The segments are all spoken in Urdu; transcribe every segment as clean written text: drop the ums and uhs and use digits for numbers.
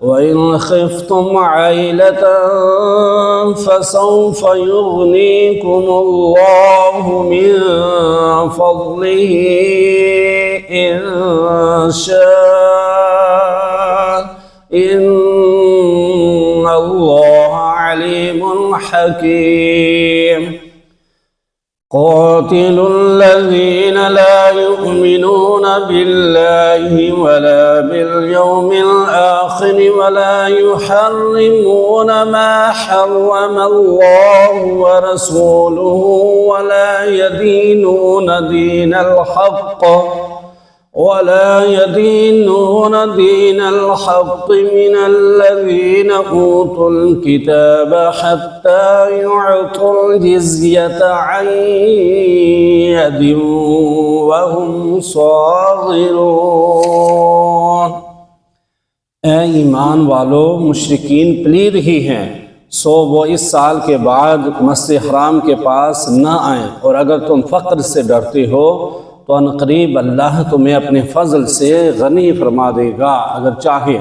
وَإِنْ خِفْتُمْ عَيْلَةً فَسَوْفَ يُغْنِيكُمُ اللَّهُ مِنْ فَضْلِهِ إِنْ شَاءَ إِنَّ اللَّهَ عَلِيمٌ حَكِيمٌ قاتلوا الذين لا يؤمنون بالله ولا باليوم الآخر ولا يحرمون ما حرم الله ورسوله ولا يدينون دين الحق من الذين أوتوا الكتاب حتى يعطوا الجزية عن يد وهم صاغرون۔ اے ایمان والو، مشرکین پلید ہی ہیں، سو وہ اس سال کے بعد مسجد حرام کے پاس نہ آئیں، اور اگر تم فقر سے ڈرتے ہو تو عنقریب اللہ تمہیں اپنے فضل سے غنی فرما دے گا اگر چاہے،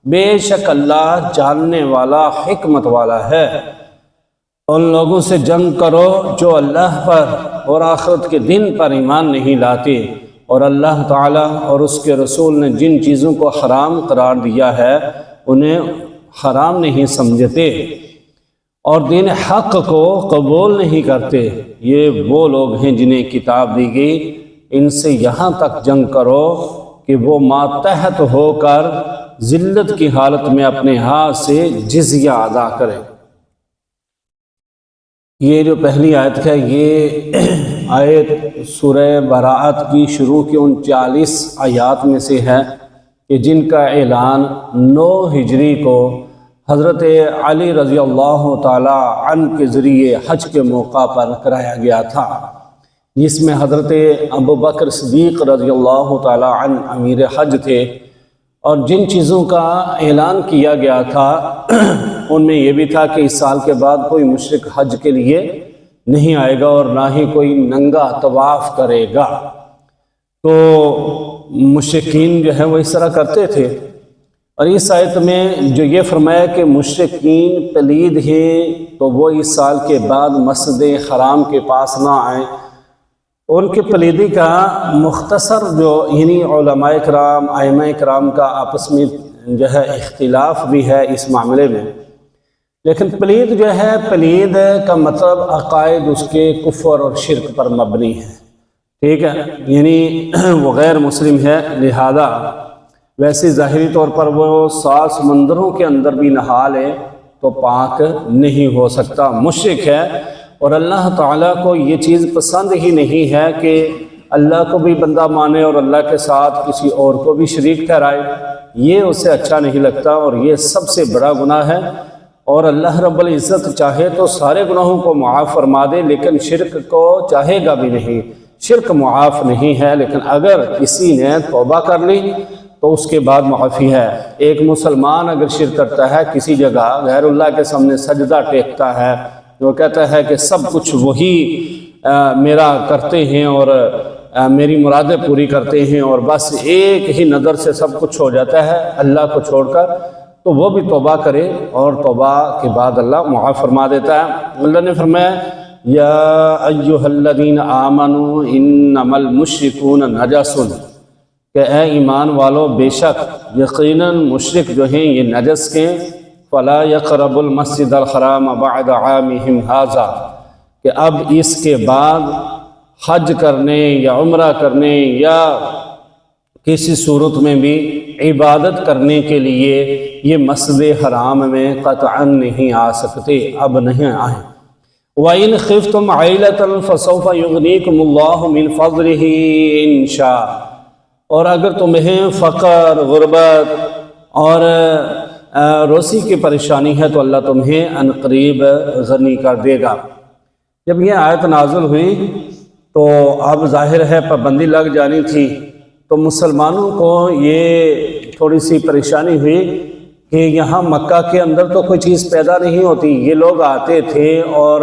بے شک اللہ جاننے والا حکمت والا ہے۔ ان لوگوں سے جنگ کرو جو اللہ پر اور آخرت کے دن پر ایمان نہیں لاتے، اور اللہ تعالیٰ اور اس کے رسول نے جن چیزوں کو حرام قرار دیا ہے انہیں حرام نہیں سمجھتے، اور دین حق کو قبول نہیں کرتے۔ یہ وہ لوگ ہیں جنہیں کتاب دی گئی، ان سے یہاں تک جنگ کرو کہ وہ ماتحت ہو کر ذلت کی حالت میں اپنے ہاتھ سے جزیہ ادا کریں۔ یہ جو پہلی آیت ہے، یہ آیت سورہ براءت کی شروع کی 39 آیات میں سے ہے کہ جن کا اعلان 9 ہجری کو حضرت علی رضی اللہ تعالی عنہ کے ذریعے حج کے موقع پر کرایا گیا تھا، جس میں حضرت ابوبکر صدیق رضی اللہ تعالی عنہ امیر حج تھے، اور جن چیزوں کا اعلان کیا گیا تھا ان میں یہ بھی تھا کہ اس سال کے بعد کوئی مشرک حج کے لیے نہیں آئے گا اور نہ ہی کوئی ننگا طواف کرے گا۔ تو مشرکین جو ہیں وہ اس طرح کرتے تھے، اور اس آیت میں جو یہ فرمایا کہ مشرکین پلید ہیں تو وہ اس سال کے بعد مسجد حرام کے پاس نہ آئیں، ان کی پلیدی کا مختصر جو یعنی علماء کرام ائمہ کرام کا آپس میں جو ہے اختلاف بھی ہے اس معاملے میں، لیکن پلید جو ہے، پلید کا مطلب عقائد اس کے کفر اور شرک پر مبنی ہے، ٹھیک ہے، یعنی وہ غیر مسلم ہے، لہذا ویسے ظاہری طور پر وہ 7 سمندروں کے اندر بھی نہا لے تو پاک نہیں ہو سکتا، مشرک ہے۔ اور اللہ تعالیٰ کو یہ چیز پسند ہی نہیں ہے کہ اللہ کو بھی بندہ مانے اور اللہ کے ساتھ کسی اور کو بھی شریک ٹھہرائے، یہ اسے اچھا نہیں لگتا، اور یہ سب سے بڑا گناہ ہے۔ اور اللہ رب العزت چاہے تو سارے گناہوں کو معاف فرما دے، لیکن شرک کو چاہے گا بھی نہیں، شرک معاف نہیں ہے، لیکن اگر کسی نے توبہ کر لی تو اس کے بعد معافی ہے۔ ایک مسلمان اگر شرک کرتا ہے کسی جگہ، غیر اللہ کے سامنے سجدہ ٹیکتا ہے، وہ کہتا ہے کہ سب کچھ وہی میرا کرتے ہیں اور میری مرادیں پوری کرتے ہیں، اور بس ایک ہی نظر سے سب کچھ ہو جاتا ہے اللہ کو چھوڑ کر، تو وہ بھی توبہ کرے، اور توبہ کے بعد اللہ معاف فرما دیتا ہے۔ اللہ نے فرمایا یا ایھا الذین آمنوا انما المشرکون نجس، کہ اے ایمان والو، بے شک یقیناً مشرک جو ہیں یہ نجس کے، فلا يقربوا المسجد الحرام بعد عامهم هذا، کہ اب اس کے بعد حج کرنے یا عمرہ کرنے یا کسی صورت میں بھی عبادت کرنے کے لیے یہ مسجد حرام میں قطعاً نہیں آ سکتے، اب نہیں آئیں۔ وَإِنْ خِفْتُمْ عَيْلَةً فَسَوْفَ يُغْنِيكُمُ اللَّهُ مِنْ فَضْلِهِ إِنْ شَاءَ، اور اگر تمہیں فقر، غربت اور روزی کی پریشانی ہے تو اللہ تمہیں عنقریب غنی کر دے گا۔ جب یہ آیت نازل ہوئی تو اب ظاہر ہے پابندی لگ جانی تھی، تو مسلمانوں کو یہ تھوڑی سی پریشانی ہوئی کہ یہاں مکہ کے اندر تو کوئی چیز پیدا نہیں ہوتی، یہ لوگ آتے تھے اور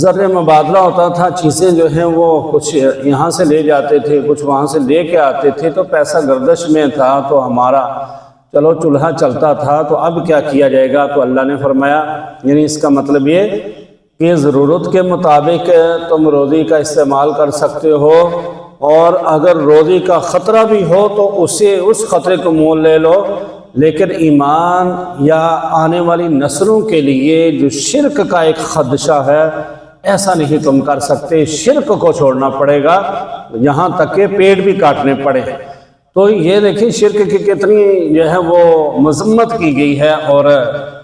زر مبادلہ ہوتا تھا، چیزیں جو ہیں وہ کچھ یہاں سے لے جاتے تھے، کچھ وہاں سے لے کے آتے تھے، تو پیسہ گردش میں تھا، تو ہمارا چلو چولہا چلتا تھا تو اب کیا کیا جائے گا؟ تو اللہ نے فرمایا یعنی اس کا مطلب یہ کہ ضرورت کے مطابق تم روزی کا استعمال کر سکتے ہو، اور اگر روزی کا خطرہ بھی ہو تو اس خطرے کو مول لے لو، لیکن ایمان یا آنے والی نسلوں کے لیے جو شرک کا ایک خدشہ ہے ایسا نہیں تم کر سکتے، شرک کو چھوڑنا پڑے گا، یہاں تک کہ پیڑ بھی کاٹنے پڑے۔ تو یہ دیکھیں شرک کی کتنی جو ہے وہ مذمت کی گئی ہے، اور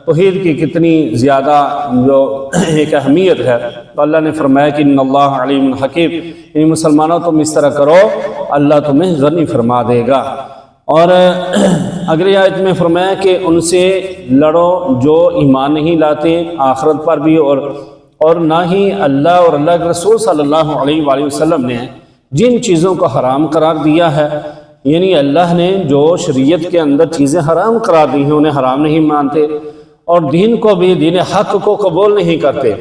توحید کی کتنی زیادہ جو ایک اہمیت ہے۔ تو اللہ نے فرمایا کہ ان اللہ علیم حکیم، یعنی مسلمانوں تم اس طرح کرو اللہ تمہیں غنی فرما دے گا۔ اور اگلی آیت میں فرمایا کہ ان سے لڑو جو ایمان نہیں لاتے آخرت پر بھی، اور نہ ہی اللہ اور اللہ کے رسول صلی اللہ علیہ وآلہ وسلم نے جن چیزوں کو حرام قرار دیا ہے، یعنی اللہ نے جو شریعت کے اندر چیزیں حرام قرار دی ہیں انہیں حرام نہیں مانتے، اور دین کو بھی، دین حق کو قبول نہیں کرتے۔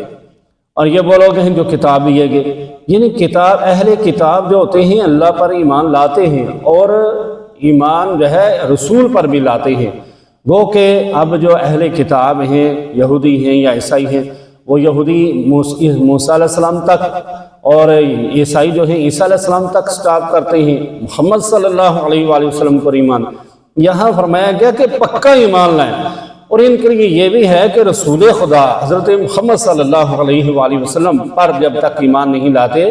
اور یہ وہ لوگ ہیں جو کتاب لیے گئے، یعنی کتاب، اہل کتاب جو ہوتے ہیں اللہ پر ایمان لاتے ہیں اور ایمان جو ہے رسول پر بھی لاتے ہیں۔ گو کہ اب جو اہل کتاب ہیں، یہودی ہیں یا عیسائی ہیں، وہ یہودی موسیٰ علیہ السلام تک، اور عیسائی جو ہیں عیسیٰ علیہ السلام تک سٹاپ کرتے ہیں، محمد صلی اللہ علیہ وآلہ وسلم پر ایمان۔ یہاں فرمایا گیا کہ پکا ایمان لائیں، اور ان کے لیے یہ بھی ہے کہ رسول خدا حضرت محمد صلی اللہ علیہ وآلہ وسلم پر جب تک ایمان نہیں لاتے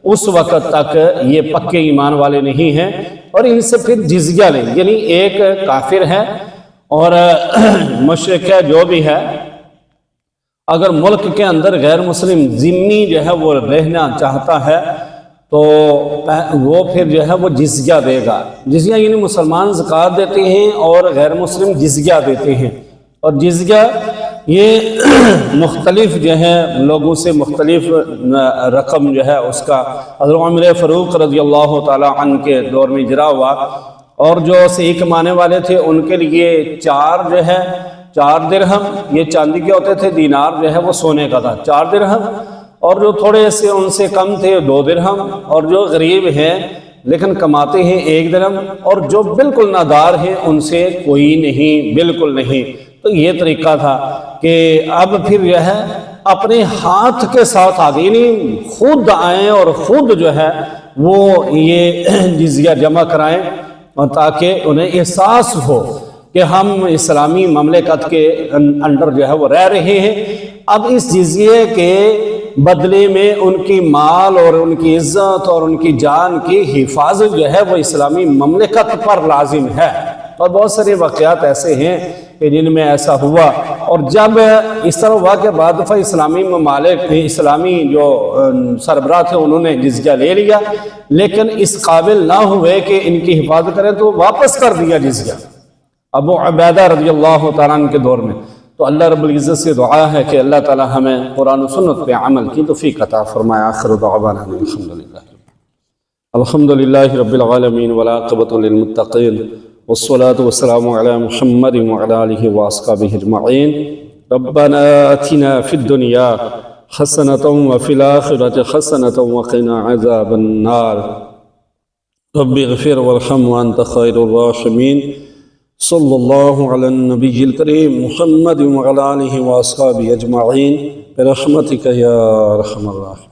اس وقت تک یہ پکے ایمان والے نہیں ہیں، اور ان سے پھر جزیہ لیں، یعنی ایک کافر ہے اور مشرک ہے جو بھی ہے، اگر ملک کے اندر غیر مسلم ذمہ جو ہے وہ رہنا چاہتا ہے تو وہ پھر جو ہے وہ جزیہ دے گا۔ جزیہ یعنی مسلمان زکوٰۃ دیتے ہیں اور غیر مسلم جزیہ دیتے ہیں، اور جزیہ یہ مختلف جو ہے لوگوں سے مختلف رقم جو ہے اس کا حضرت عمر فاروق رضی اللہ تعالی عنہ کے دور میں اجرا ہوا، اور جو صحیح کمانے والے تھے ان کے لیے 4 درہم یہ چاندی کے ہوتے تھے، دینار جو ہے وہ سونے کا تھا، 4 درہم، اور جو تھوڑے سے ان سے کم تھے 2 درہم، اور جو غریب ہیں لیکن کماتے ہیں 1 درہم، اور جو بالکل نادار ہیں ان سے کوئی نہیں، بالکل نہیں۔ تو یہ طریقہ تھا کہ اب پھر جو ہے اپنے ہاتھ کے ساتھ آگے، یعنی خود آئیں اور خود جو ہے وہ یہ جزیہ جمع کرائیں، اور تاکہ انہیں احساس ہو کہ ہم اسلامی مملکت کے انڈر جو ہے وہ رہ رہے ہیں۔ اب اس جزیے کے بدلے میں ان کی مال اور ان کی عزت اور ان کی جان کی حفاظت جو ہے وہ اسلامی مملکت پر لازم ہے۔ اور بہت سارے واقعات ایسے ہیں کہ جن میں ایسا ہوا، اور جب اس طرح ہوا کہ بعد دفعہ اسلامی ممالک، اسلامی جو سربراہ تھے انہوں نے جزیہ لے لیا، لیکن اس قابل نہ ہوئے کہ ان کی حفاظت کریں تو واپس کر دیا جزیہ ابو عبیدہ رضی اللہ تعالیٰ عنہ کے دور میں۔ تو اللہ رب العزت سے دعا ہے کہ اللہ تعالی ہمیں قرآن و سنت پہ عمل کی توفیق عطا فرمائے۔ آخر دعوانا الحمدللہ رب العالمین والعاقبۃ للمتقین والصلاة والسلام على محمد وعلى آلہ واصحابہ اجمعین۔ ربنا آتنا فی الدنیا حسنۃ وفی الآخرۃ حسنۃ وقنا عذاب النار۔ رب اغفر وارحم وانت خیر الراحمین۔ صلی اللہ علی النبی الکریم محمد وعلی آلہ واصحابہ اجمعین برحمتک یا ارحم الراحمین۔